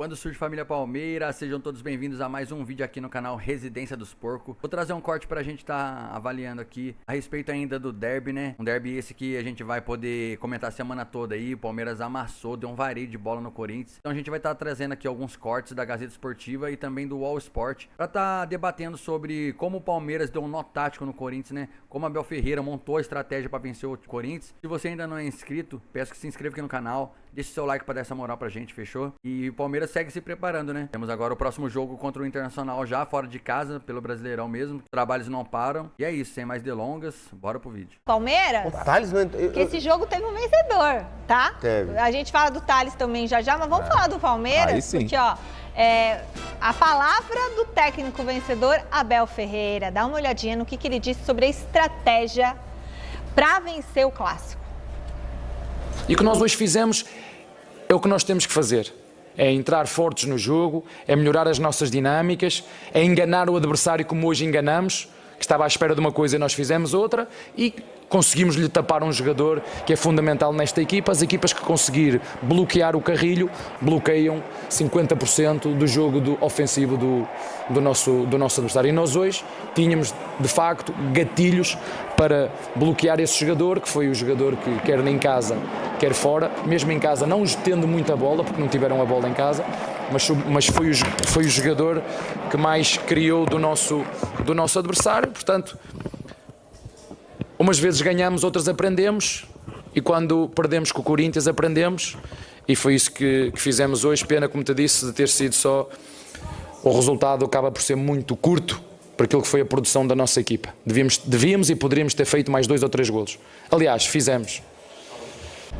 Quando surge família Palmeiras, sejam todos bem-vindos a mais um vídeo aqui no canal Residência dos Porcos. Vou trazer um corte pra gente tá avaliando aqui a respeito ainda do derby, né? Um derby esse que a gente vai poder comentar a semana toda aí. O Palmeiras amassou, deu um vareio de bola no Corinthians. Então a gente vai estar trazendo aqui alguns cortes da Gazeta Esportiva e também do All Sport pra tá debatendo sobre como o Palmeiras deu um nó tático no Corinthians, né? Como a Abel Ferreira montou a estratégia pra vencer o Corinthians. Se você ainda não é inscrito, peço que se inscreva aqui no canal. Deixe seu like pra dar essa moral pra gente, fechou? E o Palmeiras segue se preparando, né? Temos agora o próximo jogo contra o Internacional já fora de casa, pelo Brasileirão mesmo. Trabalhos não param. E é isso, sem mais delongas, bora pro vídeo. Palmeiras, O Thales não... que esse jogo teve um vencedor, tá? Teve. A gente fala do Thales também já, mas vamos falar do Palmeiras, Aí sim. porque, ó, a palavra do técnico vencedor, Abel Ferreira. Dá uma olhadinha no que ele disse sobre a estratégia para vencer o Clássico. E o que nós hoje fizemos é o que nós temos que fazer. É entrar fortes no jogo, é melhorar as nossas dinâmicas, é enganar o adversário como hoje enganamos, que estava à espera de uma coisa e nós fizemos outra, e conseguimos-lhe tapar um jogador que é fundamental nesta equipa. As equipas que conseguir bloquear o Carrilho, bloqueiam 50% do jogo ofensivo do nosso adversário. E nós hoje tínhamos, de facto, gatilhos para bloquear esse jogador, que foi o jogador que, quer em casa, quer fora, mesmo em casa não tendo muita bola, porque não tiveram a bola em casa, mas foi o jogador que mais criou do nosso adversário. Portanto, umas vezes ganhamos, outras aprendemos, e quando perdemos com o Corinthians aprendemos, e foi isso que fizemos hoje. Pena, como te disse, de ter sido só, o resultado acaba por ser muito curto para aquilo que foi a produção da nossa equipa. Devíamos e poderíamos ter feito mais 2 ou 3 golos. Aliás, fizemos.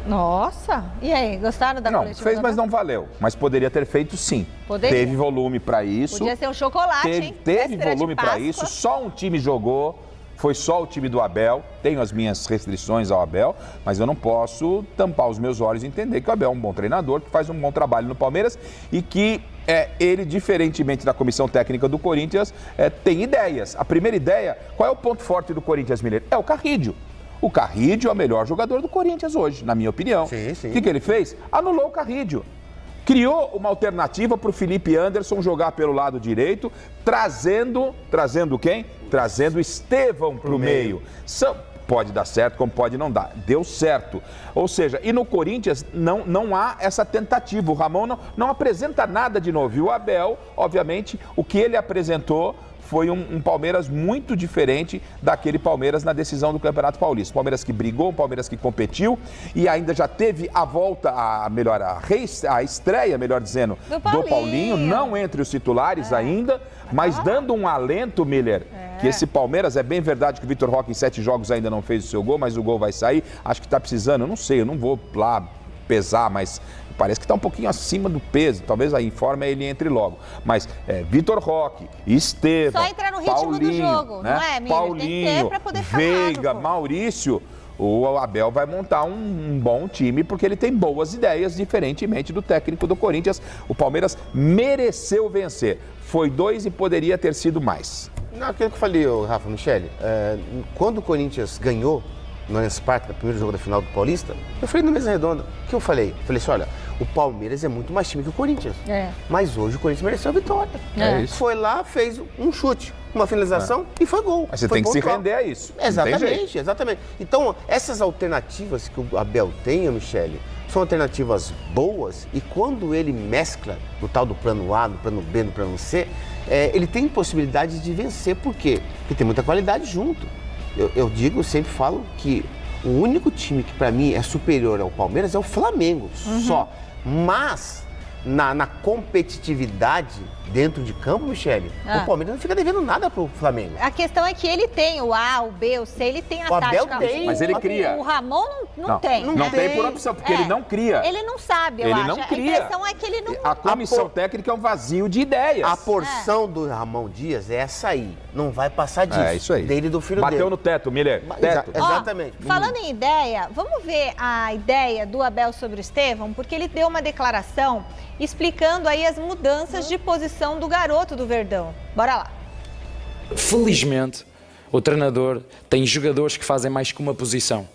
Nossa, e aí, gostaram da Não, coletiva? fez, mas não valeu. Mas poderia ter feito sim. Poderia? Teve volume pra isso. Podia ser um chocolate, hein? Teve Véspera de volume pra Páscoa. isso. Só um time jogou. Foi só o time do Abel. Tenho as minhas restrições ao Abel, mas eu não posso tampar os meus olhos e entender que o Abel é um bom treinador, que faz um bom trabalho no Palmeiras e que ele, diferentemente da comissão técnica do Corinthians, tem ideias. A primeira ideia, qual é o ponto forte do Corinthians, Miller? É o Carrídio. O Carrídio é o melhor jogador do Corinthians hoje, na minha opinião. Sim, sim. O que ele fez? Anulou o Carrídio. Criou uma alternativa para o Felipe Anderson jogar pelo lado direito, trazendo quem? Trazendo o Estevão para o meio. Pode dar certo, como pode não dar. Deu certo. Ou seja, e no Corinthians não há essa tentativa. O Ramon não apresenta nada de novo. E o Abel, obviamente, o que ele apresentou foi um Palmeiras muito diferente daquele Palmeiras na decisão do Campeonato Paulista. Palmeiras que brigou, um Palmeiras que competiu e ainda já teve a volta, a estreia, melhor dizendo, do Paulinho, não entre os titulares ainda, mas dando um alento, Miller, que esse Palmeiras, é bem verdade que o Vitor Roque em 7 jogos ainda não fez o seu gol, mas o gol vai sair. Acho que está precisando, eu não sei, eu não vou lá pesar, mas parece que está um pouquinho acima do peso. Talvez aí em forma ele entre logo. Mas Vitor Roque, Estevão, Só entrar no ritmo Paulinho, do jogo, né? não é, Miller? Paulinho, Tem que ter pra poder ficar Veiga, pô. Maurício. O Abel vai montar um bom time porque ele tem boas ideias, diferentemente do técnico do Corinthians. O Palmeiras mereceu vencer. Foi 2 e poderia ter sido mais. Não, aquilo que eu falei, Rafa, Michele, quando o Corinthians ganhou no Allianz Parque, no primeiro jogo da final do Paulista, eu falei no Mesa Redonda, o que eu falei? Eu falei assim, olha, o Palmeiras é muito mais time que o Corinthians. Mas hoje o Corinthians mereceu a vitória. Isso. Foi lá, fez um chute, uma finalização e foi gol. Mas você foi tem que se pontual. render a isso. Não tem jeito. Exatamente, exatamente. Então, essas alternativas que o Abel tem, Michele, são alternativas boas e quando ele mescla no tal do plano A, no plano B, no plano C, ele tem possibilidade de vencer. Por quê? Porque tem muita qualidade junto. Eu digo, sempre falo que o único time que para mim é superior ao Palmeiras é o Flamengo, só. Mas na competitividade dentro de campo, Michele, o Palmeiras não fica devendo nada pro Flamengo. A questão é que ele tem o A, o B, o C, ele tem a O Abel tática. tem, mas ele cria. O Ramon não tem. Não tem por opção, porque ele não cria. Ele não sabe, eu Ele acho. não cria. A impressão é que ele não... A comissão técnica é um vazio de ideias. A porção do Ramon Dias é essa aí. Não vai passar disso. É isso aí. Dele e do filho Bateu dele. no teto, Miller. Teto. Exatamente. Falando em ideia, vamos ver a ideia do Abel sobre o Estevão, porque ele deu uma declaração explicando aí as mudanças de posição do garoto do Verdão. Bora lá. Felizmente, o treinador tem jogadores que fazem mais que uma posição.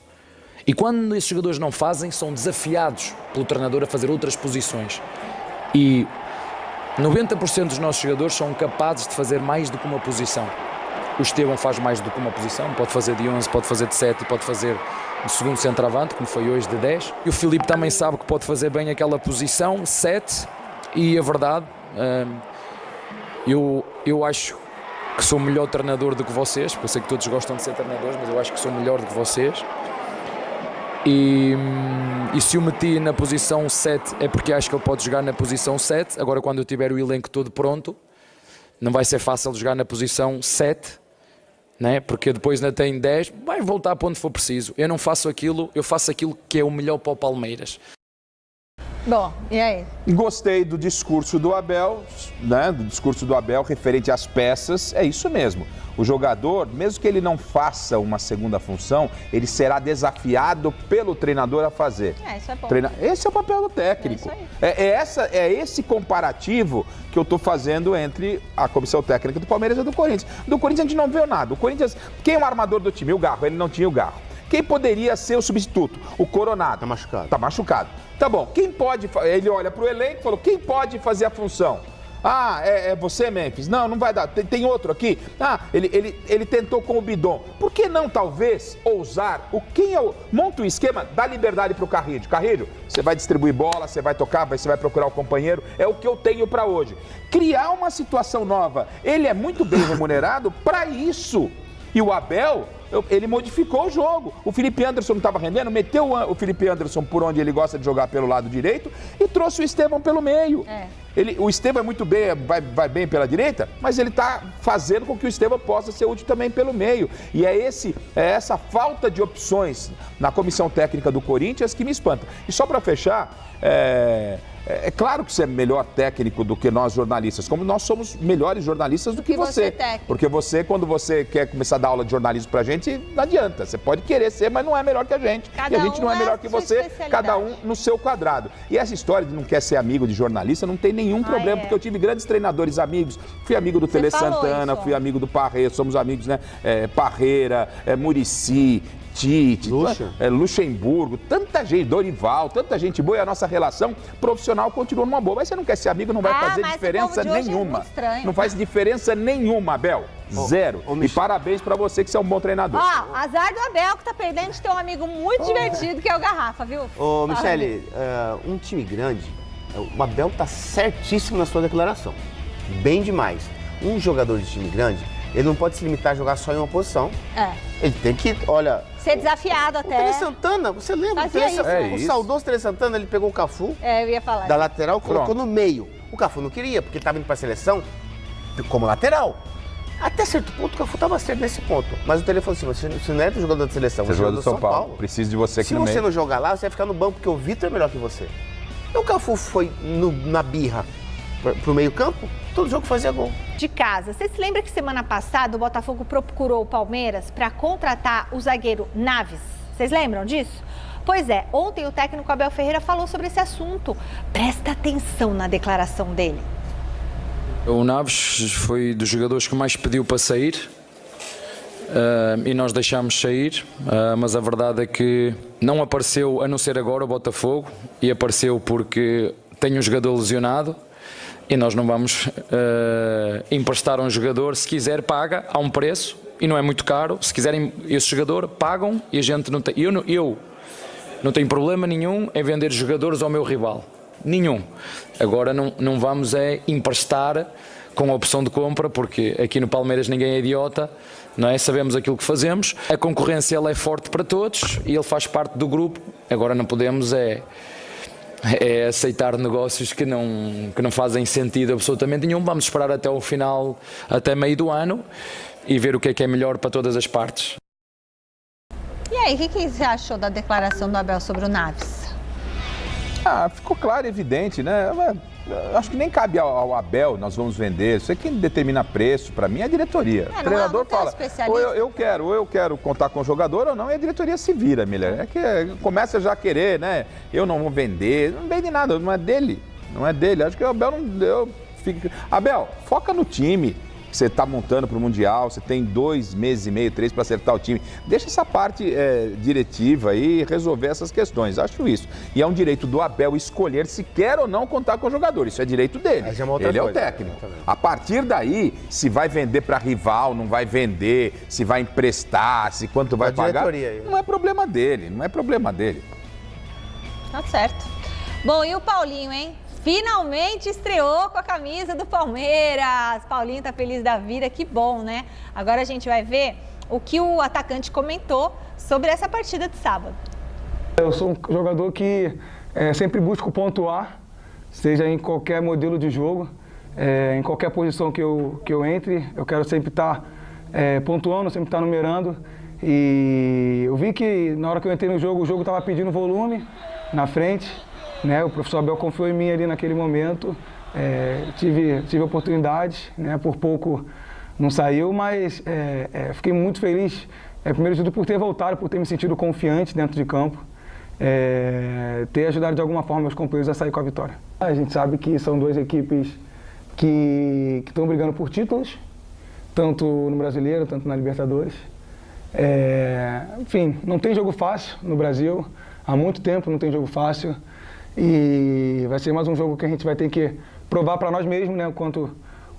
E quando esses jogadores não fazem, são desafiados pelo treinador a fazer outras posições. E 90% dos nossos jogadores são capazes de fazer mais do que uma posição. O Estevão faz mais do que uma posição, pode fazer de 11, pode fazer de 7 e pode fazer de segundo centroavante, como foi hoje de 10. E o Filipe também sabe que pode fazer bem aquela posição, 7, e a verdade, eu acho que sou melhor treinador do que vocês, porque eu sei que todos gostam de ser treinadores, mas eu acho que sou melhor do que vocês. E se o meti na posição 7 é porque acho que ele pode jogar na posição 7. Agora, quando eu tiver o elenco todo pronto, não vai ser fácil jogar na posição 7, né? Porque depois ainda tem 10, vai voltar para onde for preciso. Eu não faço aquilo, eu faço aquilo que é o melhor para o Palmeiras. Bom, e aí? Gostei do discurso do Abel, né? Do discurso do Abel referente às peças, é isso mesmo. O jogador, mesmo que ele não faça uma segunda função, ele será desafiado pelo treinador a fazer. Isso é bom. Esse é o papel do técnico. É esse comparativo que eu estou fazendo entre a comissão técnica do Palmeiras e do Corinthians. Do Corinthians a gente não viu nada. O Corinthians, quem é o armador do time? O Garro, ele não tinha o Garro. Quem poderia ser o substituto? O Coronado. Tá machucado. Tá machucado. Tá bom, quem pode... Ele olha para o elenco e falou, quem pode fazer a função? Ah, é você, Memphis? Não, não vai dar. Tem outro aqui? Ah, ele tentou com o Bidon. Por que não, talvez, ousar? Monta um esquema, dá liberdade para o Carrillo. Carrillo, você vai distribuir bola, você vai tocar, você vai procurar o companheiro. É o que eu tenho para hoje. Criar uma situação nova. Ele é muito bem remunerado para isso. E o Abel, ele modificou o jogo. O Felipe Anderson não estava rendendo, meteu o Felipe Anderson por onde ele gosta de jogar pelo lado direito e trouxe o Estevão pelo meio. O Estevão é muito bem, vai bem pela direita, mas ele está fazendo com que o Estevão possa ser útil também pelo meio. E é essa falta de opções na comissão técnica do Corinthians que me espanta. E só para fechar, é claro que você é melhor técnico do que nós jornalistas, como nós somos melhores jornalistas do que você. Técnico. Porque você, quando você quer começar a dar aula de jornalismo pra gente, não adianta. Você pode querer ser, mas não é melhor que a gente. E a gente não é melhor que você, cada um no seu quadrado. E essa história de não quer ser amigo de jornalista não tem nenhum problema, porque eu tive grandes treinadores amigos. Fui amigo do Tele Santana, fui amigo do Parreira, somos amigos, né? Parreira, Muricy, Tite, Luxemburgo, tanta gente, Dorival, tanta gente boa, e a nossa relação profissional continua numa boa. Mas você não quer ser amigo, não vai fazer diferença nenhuma. Não faz diferença nenhuma, Abel. Zero. E parabéns pra você que você é um bom treinador. Azar do Abel que tá perdendo de ter um amigo muito divertido que é o Garrafa, viu? Ô, Michele, um time grande, o Abel tá certíssimo na sua declaração. Bem demais. Um jogador de time grande, ele não pode se limitar a jogar só em uma posição. Ele tem que, ser desafiado até. O Tele Santana, você lembra? O saudoso Tele Santana, ele pegou o Cafu eu ia falar da lateral, colocou no meio. O Cafu não queria, porque ele estava indo para a seleção como lateral. Até certo ponto, o Cafu estava certo nesse ponto. Mas o Tele falou assim, você não é do jogador da seleção, você é jogador do São Paulo. Preciso de você aqui no meio. Se você não jogar lá, você vai ficar no banco, porque o Vitor é melhor que você. E o Cafu foi na birra pro meio campo, todo jogo fazia gol. De casa, você se lembra que semana passada o Botafogo procurou o Palmeiras para contratar o zagueiro Naves? Vocês lembram disso? Pois é, ontem o técnico Abel Ferreira falou sobre esse assunto. Presta atenção na declaração dele. O Naves foi dos jogadores que mais pediu para sair e nós deixámos sair, mas a verdade é que não apareceu, a não ser agora, o Botafogo, e apareceu porque tem um jogador lesionado. E nós não vamos emprestar a um jogador, se quiser paga, há um preço e não é muito caro. Se quiserem esse jogador, pagam e a gente não tem. Eu não tenho problema nenhum em vender jogadores ao meu rival. Nenhum. Agora não vamos emprestar com a opção de compra, porque aqui no Palmeiras ninguém é idiota, não é? Sabemos aquilo que fazemos. A concorrência ela é forte para todos e ele faz parte do grupo. Agora não podemos aceitar negócios que não fazem sentido absolutamente nenhum. Vamos esperar até o final, até meio do ano, e ver o que é melhor para todas as partes. E aí, o que você achou da declaração do Abel sobre o Naves? Ficou claro e evidente, né? Acho que nem cabe ao Abel, nós vamos vender. Isso é quem determina preço, para mim, é a diretoria. O treinador fala, ou eu quero contar com o jogador ou não, e a diretoria se vira, Miller. É que começa já a querer, né? Eu não vou vender, não vende nada, não é dele. Não é dele. Acho que o Abel não deu. Abel, foca no time. você está montando para o Mundial, você tem 2 meses e meio, 3 para acertar o time. Deixa essa parte diretiva aí resolver essas questões, acho isso. E é um direito do Abel escolher se quer ou não contar com o jogador, isso é direito dele. Ele é o técnico. A partir daí, se vai vender para rival, não vai vender, se vai emprestar, se quanto vai pagar, não é problema dele, não é problema dele. Tá certo. Bom, e o Paulinho, hein? Finalmente estreou com a camisa do Palmeiras. Paulinho tá feliz da vida, que bom, né? Agora a gente vai ver o que o atacante comentou sobre essa partida de sábado. Eu sou um jogador que sempre busco pontuar, seja em qualquer modelo de jogo, em qualquer posição que eu entre, eu quero sempre estar pontuando, sempre estar numerando. E eu vi que na hora que eu entrei no jogo, o jogo estava pedindo volume na frente. Né, o professor Abel confiou em mim ali naquele momento, tive oportunidade, né, por pouco não saiu, mas fiquei muito feliz, primeiro de tudo por ter voltado, por ter me sentido confiante dentro de campo, ter ajudado de alguma forma meus companheiros a sair com a vitória. A gente sabe que são duas equipes que estão brigando por títulos, tanto no Brasileiro, tanto na Libertadores. Enfim, não tem jogo fácil no Brasil, há muito tempo não tem jogo fácil. E vai ser mais um jogo que a gente vai ter que provar para nós mesmos, né, o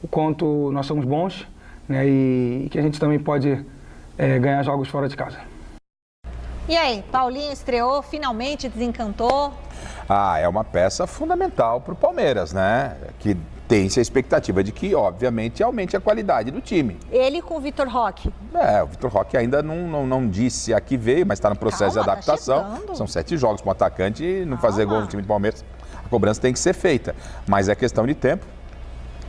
quanto nós somos bons, né, e que a gente também pode ganhar jogos fora de casa. E aí, Paulinho estreou, finalmente desencantou? É uma peça fundamental para o Palmeiras, né? Que tem-se a expectativa de que, obviamente, aumente a qualidade do time. Ele com o Vitor Roque. O Vitor Roque ainda não disse a que veio, mas está no processo de adaptação. São 7 jogos para um atacante não fazer gol no time do Palmeiras. A cobrança tem que ser feita, mas é questão de tempo.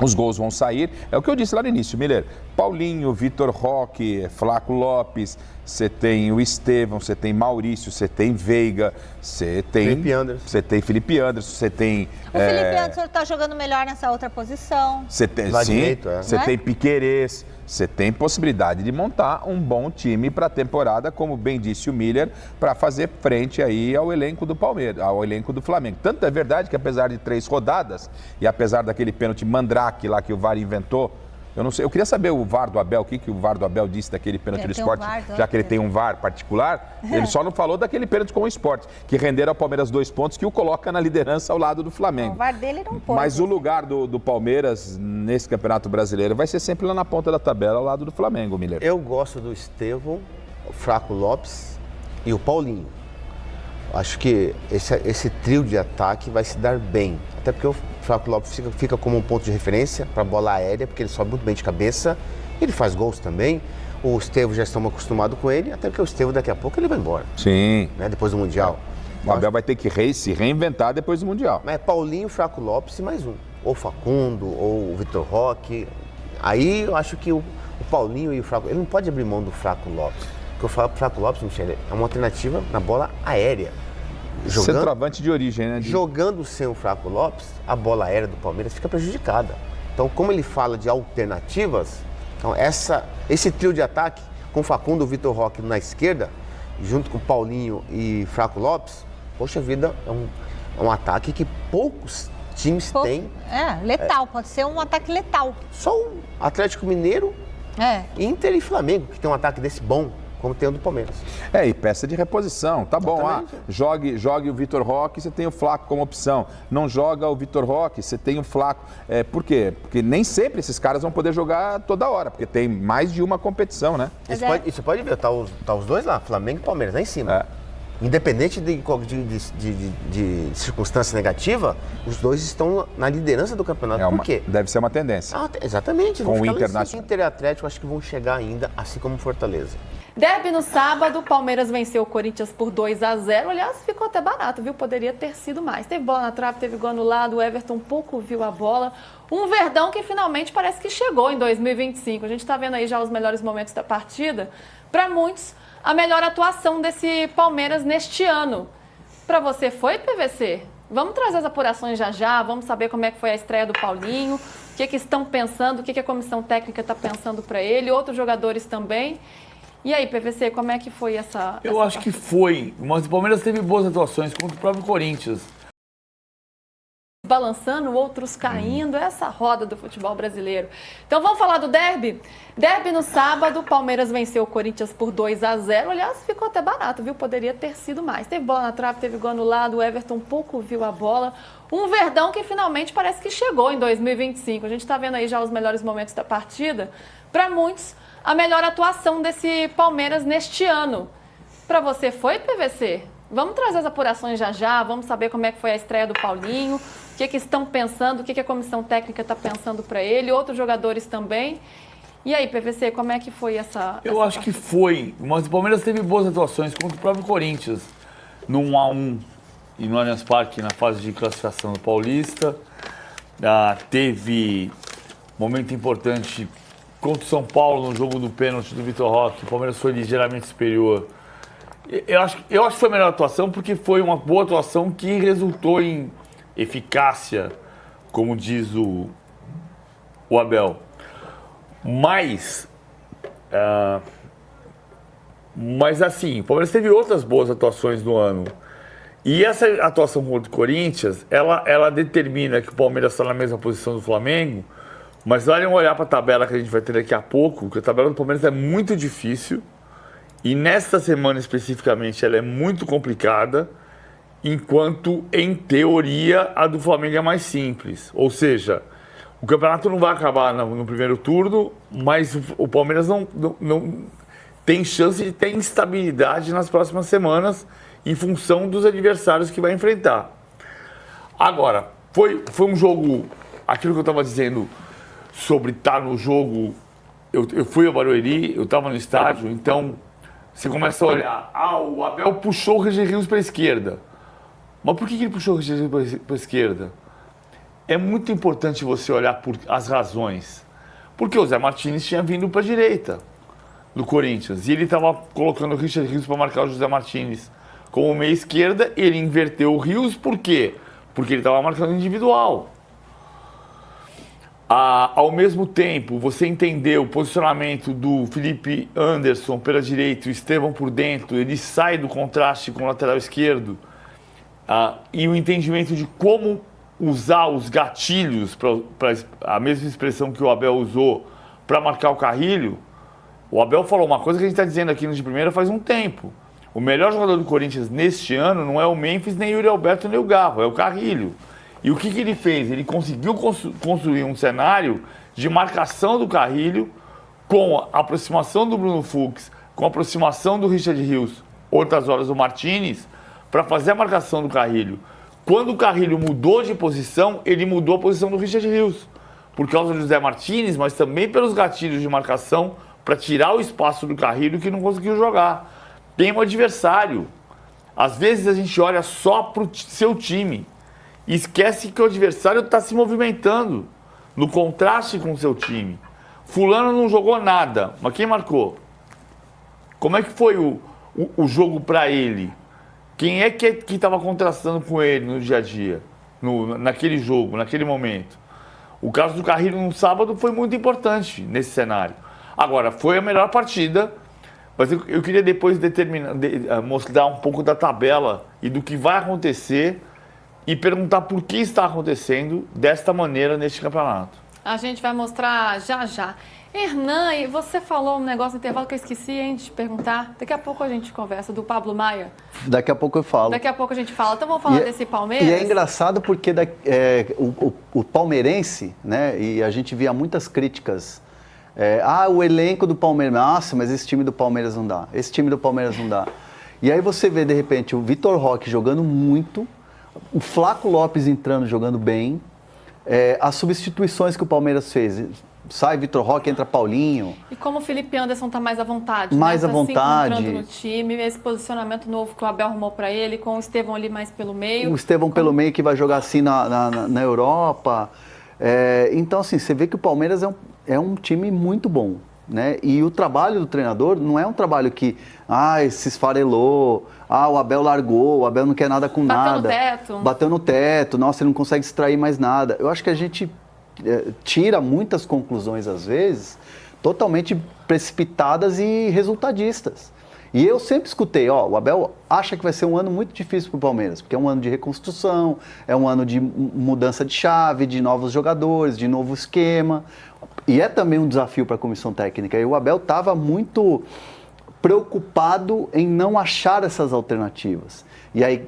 Os gols vão sair. É o que eu disse lá no início, Miller. Paulinho, Vitor Roque, Flaco Lopes, você tem o Estevão, você tem Maurício, você tem Veiga, você tem Felipe Anderson, você tem... O Felipe Anderson está jogando melhor nessa outra posição. Você tem, você tem Piquerez, você tem possibilidade de montar um bom time para a temporada, como bem disse o Miller, para fazer frente aí ao elenco do Palmeiras, ao elenco do Flamengo. Tanto é verdade que apesar de 3 rodadas, e apesar daquele pênalti mandrake lá que o VAR inventou, eu não sei, eu queria saber o VAR do Abel, o que o VAR do Abel disse daquele pênalti do Sport, já que ele tem um VAR particular, ele só não falou daquele pênalti com o Sport, que renderam ao Palmeiras 2 pontos, que o coloca na liderança ao lado do Flamengo. O VAR dele não pode. Mas o lugar do Palmeiras nesse Campeonato Brasileiro vai ser sempre lá na ponta da tabela, ao lado do Flamengo, Miller. Eu gosto do Estevão, o Flaco Lopes e o Paulinho. Acho que esse trio de ataque vai se dar bem. Até porque o Flaco Lopes fica como um ponto de referência para a bola aérea, porque ele sobe muito bem de cabeça. Ele faz gols também. O Estevão já estamos acostumados com ele, até porque o Estevão daqui a pouco ele vai embora. Sim. Né, depois do Mundial. O Abel vai ter que se reinventar depois do Mundial. Mas é Paulinho, Flaco Lopes e mais um. Ou Facundo, ou o Vitor Roque. Aí eu acho que o Paulinho e o Flaco... Ele não pode abrir mão do Flaco Lopes. Porque o Flaco Lopes, Michele, é uma alternativa na bola aérea. Centroavante de origem, né? Jogando sem o Flaco Lopes, a bola aérea do Palmeiras fica prejudicada. Então, como ele fala de alternativas, então esse trio de ataque, com Facundo e o Vitor Roque na esquerda, junto com Paulinho e Flaco Lopes, poxa vida, é um ataque que poucos times têm. Letal, pode ser um ataque letal. Só o Atlético Mineiro, Inter e Flamengo, que tem um ataque desse bom, como tem o do Palmeiras. E peça de reposição, tá bom. Jogue o Vitor Roque, você tem o Flaco como opção. Não joga o Vitor Roque, você tem o Flaco. Por quê? Porque nem sempre esses caras vão poder jogar toda hora, porque tem mais de uma competição, né? E você pode ver, tá os dois lá, Flamengo e Palmeiras, lá em cima. Independente de circunstância negativa, os dois estão na liderança do campeonato. Por quê? Deve ser uma tendência. Exatamente. Com o Internacional. Inter e Atlético, acho que vão chegar ainda, assim como Fortaleza. Derby no sábado, o Palmeiras venceu o Corinthians por 2-0. Aliás, ficou até barato, viu? Poderia ter sido mais. Teve bola na trave, teve gol anulado, o Everton pouco viu a bola. Um Verdão que finalmente parece que chegou em 2025. A gente está vendo aí já os melhores momentos da partida. Para muitos, a melhor atuação desse Palmeiras neste ano. Para você foi, PVC? Vamos trazer as apurações já, vamos saber como é que foi a estreia do Paulinho, o que estão pensando, o que a comissão técnica está pensando para ele, outros jogadores também. E aí, PVC, como é que foi essa... Eu acho que foi, mas o Palmeiras teve boas atuações contra o próprio Corinthians. balançando, outros caindo, essa roda do futebol brasileiro. Então vamos falar do derby? Derby no sábado, o Palmeiras venceu o Corinthians por 2-0, aliás, ficou até barato, viu? Poderia ter sido mais. Teve bola na trave, teve gol anulado, o Everton pouco viu a bola. Um Verdão que finalmente parece que chegou em 2025. A gente está vendo aí já os melhores momentos da partida. Para muitos, a melhor atuação desse Palmeiras neste ano. Para você foi, PVC? Vamos trazer as apurações já, vamos saber como é que foi a estreia do Paulinho, o que estão pensando, o que a comissão técnica está pensando para ele, outros jogadores também. E aí, PVC, como é que foi essa... Eu acho que foi, mas o Palmeiras teve boas atuações contra o próprio Corinthians, no 1-1 e no Allianz Parque, na fase de classificação do Paulista. Teve momento importante contra o São Paulo, no jogo do pênalti do Vitor Roque, o Palmeiras foi ligeiramente superior. Eu acho que foi a melhor atuação porque foi uma boa atuação que resultou em eficácia, como diz o Abel. Mas assim, o Palmeiras teve outras boas atuações no ano. E essa atuação contra o Corinthians, ela determina que o Palmeiras está na mesma posição do Flamengo, mas olhem olhar para a tabela que a gente vai ter daqui a pouco, que a tabela do Palmeiras é muito difícil. E nesta semana especificamente ela é muito complicada, enquanto em teoria a do Flamengo é mais simples. Ou seja, o campeonato não vai acabar no primeiro turno, mas o Palmeiras não tem chance de ter instabilidade nas próximas semanas em função dos adversários que vai enfrentar. Agora, foi um jogo, aquilo que eu estava dizendo sobre estar no jogo, eu fui ao Barueri, eu estava no estádio, então... Você começa a olhar, o Abel puxou o Richard Rios para a esquerda. Mas por que ele puxou o Richard Rios para a esquerda? É muito importante você olhar por as razões. Porque o Zé Martínez tinha vindo para a direita do Corinthians. E ele estava colocando o Richard Rios para marcar o José Martínez como meia esquerda. Ele inverteu o Rios, por quê? Porque ele estava marcando individual. Ao mesmo tempo, você entendeu o posicionamento do Felipe Anderson pela direita, o Estevão por dentro, ele sai do contraste com o lateral esquerdo, e o entendimento de como usar os gatilhos, para a mesma expressão que o Abel usou, para marcar o Carrilho. O Abel falou uma coisa que a gente está dizendo aqui no De Primeira faz um tempo. O melhor jogador do Corinthians neste ano não é o Memphis, nem o Yuri Alberto, nem o Garro, é o Carrilho. E o que ele fez? Ele conseguiu construir um cenário de marcação do Carrilho com a aproximação do Bruno Fux, com a aproximação do Richard Rios, outras horas do Martínez, para fazer a marcação do Carrilho. Quando o Carrilho mudou de posição, ele mudou a posição do Richard Rios, por causa do José Martínez, mas também pelos gatilhos de marcação para tirar o espaço do Carrilho que não conseguiu jogar. Tem um adversário. Às vezes a gente olha só para o seu time e esquece que o adversário está se movimentando no contraste com o seu time. Fulano não jogou nada, mas quem marcou? Como é que foi o jogo para ele? Quem é que estava contrastando com ele no dia a dia, naquele jogo, naquele momento? O caso do Carrilho no sábado foi muito importante nesse cenário. Agora, foi a melhor partida, mas eu queria depois mostrar um pouco da tabela e do que vai acontecer e perguntar por que está acontecendo desta maneira neste campeonato. A gente vai mostrar já. Hernan, você falou um negócio no intervalo que eu esqueci, hein, de te perguntar. Daqui a pouco a gente conversa do Pablo Maia. Daqui a pouco eu falo. Daqui a pouco a gente fala. Então vamos falar desse Palmeiras. E é engraçado porque o palmeirense, né, e a gente via muitas críticas. O elenco do Palmeiras, nossa, mas esse time do Palmeiras não dá. Esse time do Palmeiras não dá. E aí você vê, de repente, o Vitor Roque jogando muito, o Flaco Lopes entrando, jogando bem, as substituições que o Palmeiras fez. Sai Vitor Roque, entra Paulinho. E como o Felipe Anderson está mais à vontade, mais né? à vontade. Se encontrando no time, esse posicionamento novo que o Abel arrumou para ele, com o Estevão ali mais pelo meio. O Estevão pelo meio que vai jogar assim na Europa. Então, assim, você vê que o Palmeiras é um time muito bom, né? E o trabalho do treinador não é um trabalho que, se esfarelou, o Abel largou, o Abel não quer nada com nada. Bateu no teto, nossa, ele não consegue extrair mais nada. Eu acho que a gente tira muitas conclusões, às vezes, totalmente precipitadas e resultadistas. E eu sempre escutei, o Abel acha que vai ser um ano muito difícil para o Palmeiras, porque é um ano de reconstrução, é um ano de mudança de chave, de novos jogadores, de novo esquema. E é também um desafio para a comissão técnica. E o Abel estava muito preocupado em não achar essas alternativas. E aí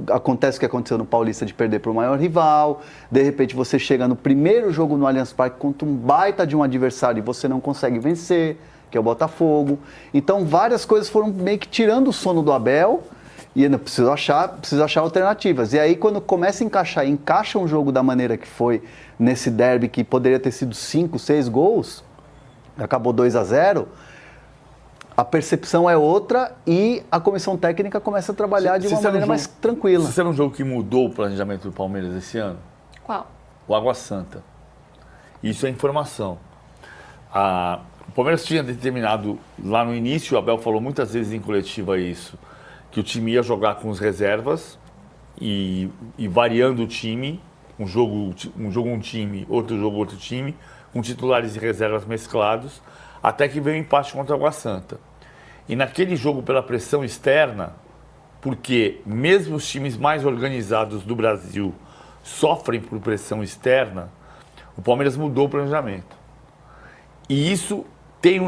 acontece o que aconteceu no Paulista de perder para o maior rival, de repente você chega no primeiro jogo no Allianz Parque contra um baita de um adversário e você não consegue vencer, que é o Botafogo. Então várias coisas foram meio que tirando o sono do Abel e ainda precisa achar alternativas. E aí quando começa a encaixar, encaixa um jogo da maneira que foi nesse derby que poderia ter sido 5, 6 gols, acabou 2-0, a percepção é outra e a comissão técnica começa a trabalhar de uma maneira mais tranquila. Você sabe um jogo que mudou o planejamento do Palmeiras esse ano? Qual? O Água Santa. Isso é informação. O Palmeiras tinha determinado lá no início, o Abel falou muitas vezes em coletiva isso, que o time ia jogar com as reservas e variando o time, um jogo um time, outro jogo outro time, com titulares e reservas mesclados, até que veio o empate contra o Água Santa. E naquele jogo pela pressão externa, porque mesmo os times mais organizados do Brasil sofrem por pressão externa, o Palmeiras mudou o planejamento. E isso tem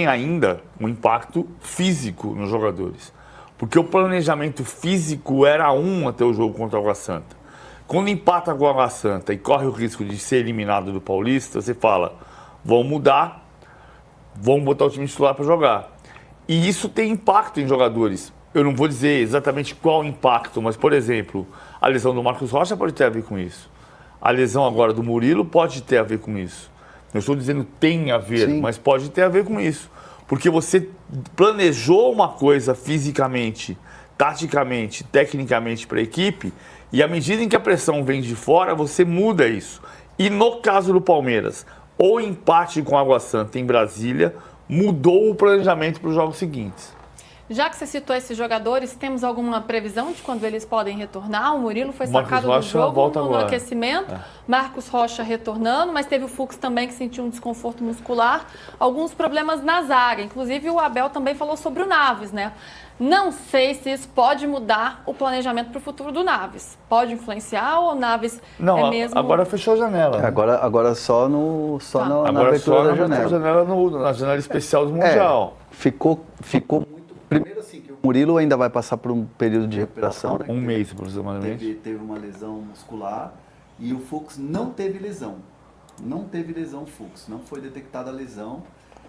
ainda um impacto físico nos jogadores. Porque o planejamento físico era até o jogo contra o Água Santa. Quando empata com o Água Santa e corre o risco de ser eliminado do Paulista, você fala, vão mudar, vão botar o time titular para jogar. E isso tem impacto em jogadores. Eu não vou dizer exatamente qual impacto, mas, por exemplo, a lesão do Marcos Rocha pode ter a ver com isso. A lesão agora do Murilo pode ter a ver com isso. Não estou dizendo tem a ver, sim, mas pode ter a ver com isso. Porque você planejou uma coisa fisicamente, taticamente, tecnicamente para a equipe, e à medida em que a pressão vem de fora, você muda isso. E no caso do Palmeiras, o empate com a Água Santa em Brasília mudou o planejamento para os jogos seguintes. Já que você citou esses jogadores, temos alguma previsão de quando eles podem retornar? O Murilo foi sacado do jogo no aquecimento, Marcos Rocha retornando, mas teve o Fux também que sentiu um desconforto muscular, alguns problemas na zaga, inclusive o Abel também falou sobre o Naves, né? Não sei se isso pode mudar o planejamento para o futuro do Naves. Pode influenciar ou o Naves não, é mesmo... agora fechou a janela. Né? Agora só na abertura da janela. Na janela especial do Mundial. Ficou muito... Primeiro assim, que o Murilo ainda vai passar por um período de recuperação. Né? Um mês, aproximadamente. Teve uma lesão muscular e o Fux não teve lesão. Não teve lesão o Fux, não foi detectada a lesão.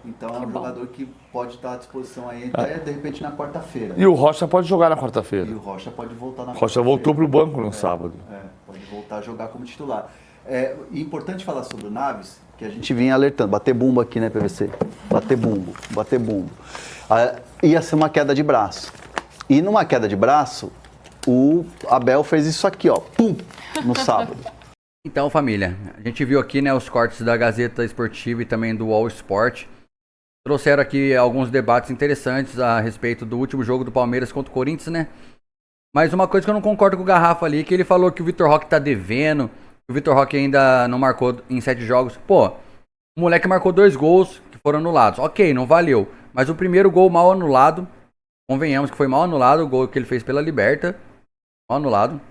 Então é um jogador que pode estar à disposição aí até, de repente, na quarta-feira. E o Rocha pode jogar na quarta-feira. E o Rocha pode voltar na quarta-feira. Rocha voltou para o banco no sábado. Pode voltar a jogar como titular. É importante falar sobre o Naves, que a gente vinha alertando. Bater bumbo aqui, né, PVC? Bater bumbo. Ia ser uma queda de braço. E numa queda de braço, o Abel fez isso aqui, ó, pum, no sábado. Então, família, a gente viu aqui, né, os cortes da Gazeta Esportiva e também do All Sport. Trouxeram aqui alguns debates interessantes a respeito do último jogo do Palmeiras contra o Corinthians, né? Mas uma coisa que eu não concordo com o Garrafa ali, que ele falou que o Vitor Roque tá devendo, que o Vitor Roque ainda não marcou em 7 jogos. Pô, o moleque marcou 2 gols que foram anulados. Ok, não valeu. Mas o primeiro gol mal anulado, convenhamos que foi mal anulado, o gol que ele fez pela Liberta, mal anulado.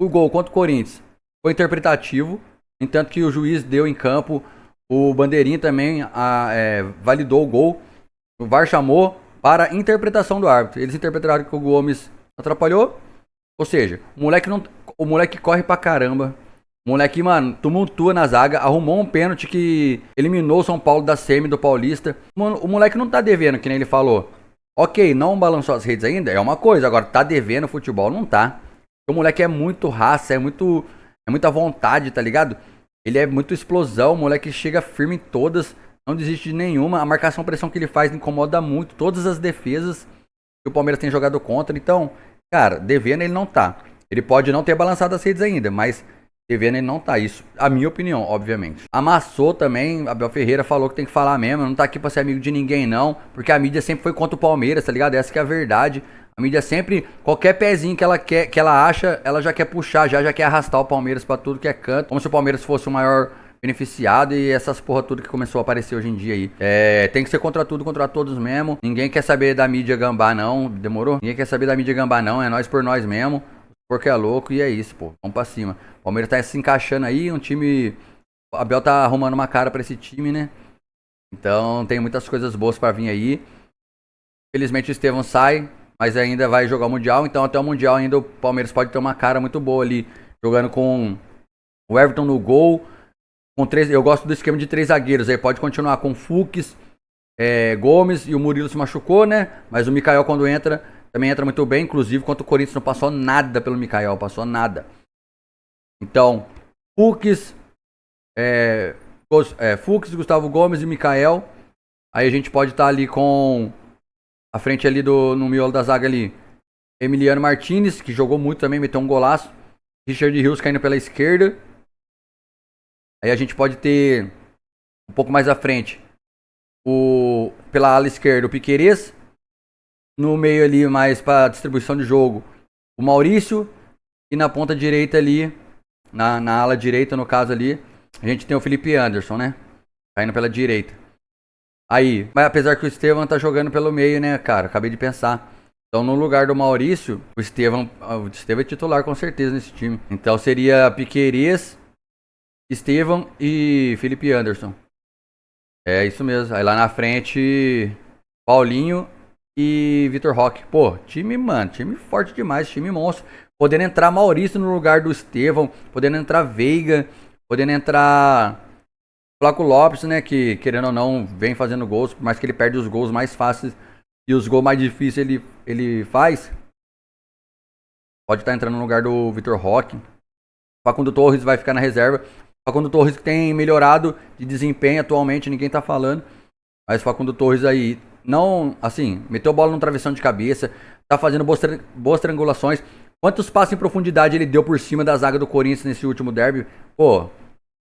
O gol contra o Corinthians foi interpretativo, entanto que o juiz deu em campo. O Bandeirinha também validou o gol. O VAR chamou para interpretação do árbitro. Eles interpretaram que o Gomes atrapalhou. Ou seja, o moleque corre pra caramba. O moleque, mano, tumultua na zaga. Arrumou um pênalti que eliminou o São Paulo da semi do Paulista. O moleque não tá devendo, que nem ele falou. Ok, não balançou as redes ainda, é uma coisa. Agora, tá devendo futebol, não tá. O moleque é muito raça, é muita vontade, tá ligado? Ele é muito explosão, o moleque chega firme em todas, não desiste de nenhuma. A marcação pressão que ele faz incomoda muito todas as defesas que o Palmeiras tem jogado contra. Então, cara, devendo ele não tá. Ele pode não ter balançado as redes ainda, mas devendo ele não tá. Isso, a minha opinião, obviamente. Amassou também, Abel Ferreira falou que tem que falar mesmo, não tá aqui pra ser amigo de ninguém não, porque a mídia sempre foi contra o Palmeiras, tá ligado? Essa que é a verdade. A mídia sempre, qualquer pezinho que ela acha, ela já quer puxar, já quer arrastar o Palmeiras pra tudo que é canto. Como se o Palmeiras fosse o maior beneficiado e essas porra tudo que começou a aparecer hoje em dia aí. Tem que ser contra tudo, contra todos mesmo. Ninguém quer saber da mídia gambá não, demorou? Ninguém quer saber da mídia gambá não, é nós por nós mesmo. Porque é louco e é isso, pô. Vamos pra cima. O Palmeiras tá se encaixando aí, um time... O Abel tá arrumando uma cara pra esse time, né? Então tem muitas coisas boas pra vir aí. Felizmente o Estevão sai, mas ainda vai jogar o Mundial. Então até o Mundial ainda o Palmeiras pode ter uma cara muito boa ali. Jogando com o Everton no gol. Com 3, eu gosto do esquema de 3 zagueiros. Aí pode continuar com Fux, Gomes e o Murilo se machucou, né? Mas o Mikael quando entra, também entra muito bem. Inclusive contra o Corinthians não passou nada pelo Mikael. Passou nada. Então, Fux, Gustavo Gomes e Mikael. Aí a gente pode estar ali com a frente ali no miolo da zaga ali. Emiliano Martinez, que jogou muito também, meteu um golaço. Richard Rios caindo pela esquerda. Aí a gente pode ter um pouco mais à frente pela ala esquerda o Piquerez. No meio ali mais para distribuição de jogo o Maurício. E na ponta direita ali, na ala direita no caso ali, a gente tem o Felipe Anderson, né? Caindo pela direita. Aí, mas apesar que o Estevão tá jogando pelo meio, né, cara? Acabei de pensar. Então, no lugar do Maurício, o Estevão é titular com certeza nesse time. Então, seria Piquerez, Estevão e Felipe Anderson. É isso mesmo. Aí lá na frente, Paulinho e Vitor Roque. Pô, time forte demais, time monstro. Podendo entrar Maurício no lugar do Estevão, podendo entrar Veiga, podendo entrar Flaco Lopes, né, que querendo ou não vem fazendo gols, por mais que ele perde os gols mais fáceis e os gols mais difíceis ele faz. Pode estar entrando no lugar do Vitor Roque. Facundo Torres vai ficar na reserva. Facundo Torres que tem melhorado de desempenho atualmente, ninguém tá falando. Mas Facundo Torres aí, não, assim, meteu bola no travessão de cabeça, tá fazendo boas triangulações. Quantos passos em profundidade ele deu por cima da zaga do Corinthians nesse último derby? Pô,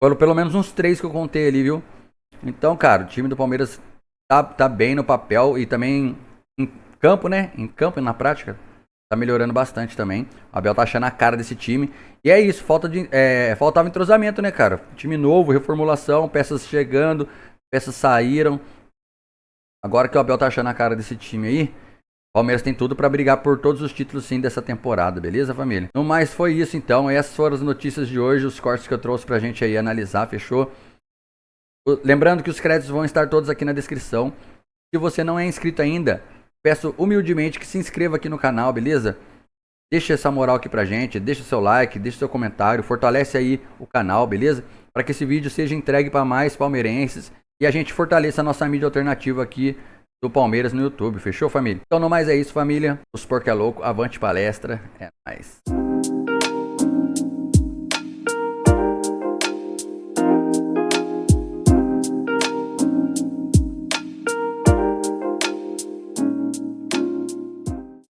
foram pelo menos uns 3 que eu contei ali, viu? Então, cara, o time do Palmeiras tá bem no papel e também em campo, né? Em campo e na prática, tá melhorando bastante também. O Abel tá achando a cara desse time. E é isso, faltava entrosamento, né, cara? Time novo, reformulação, peças chegando, peças saíram. Agora que o Abel tá achando a cara desse time aí, o Palmeiras tem tudo pra brigar por todos os títulos sim dessa temporada, beleza, família? No mais foi isso então, essas foram as notícias de hoje, os cortes que eu trouxe pra gente aí analisar, fechou? Lembrando que os créditos vão estar todos aqui na descrição. Se você não é inscrito ainda, peço humildemente que se inscreva aqui no canal, beleza? Deixa essa moral aqui pra gente, deixa seu like, deixa seu comentário, fortalece aí o canal, beleza? Para que esse vídeo seja entregue para mais palmeirenses e a gente fortaleça a nossa mídia alternativa aqui do Palmeiras no YouTube, fechou, família? Então no mais é isso, família. Os Porco é Louco, avante palestra, é nóis.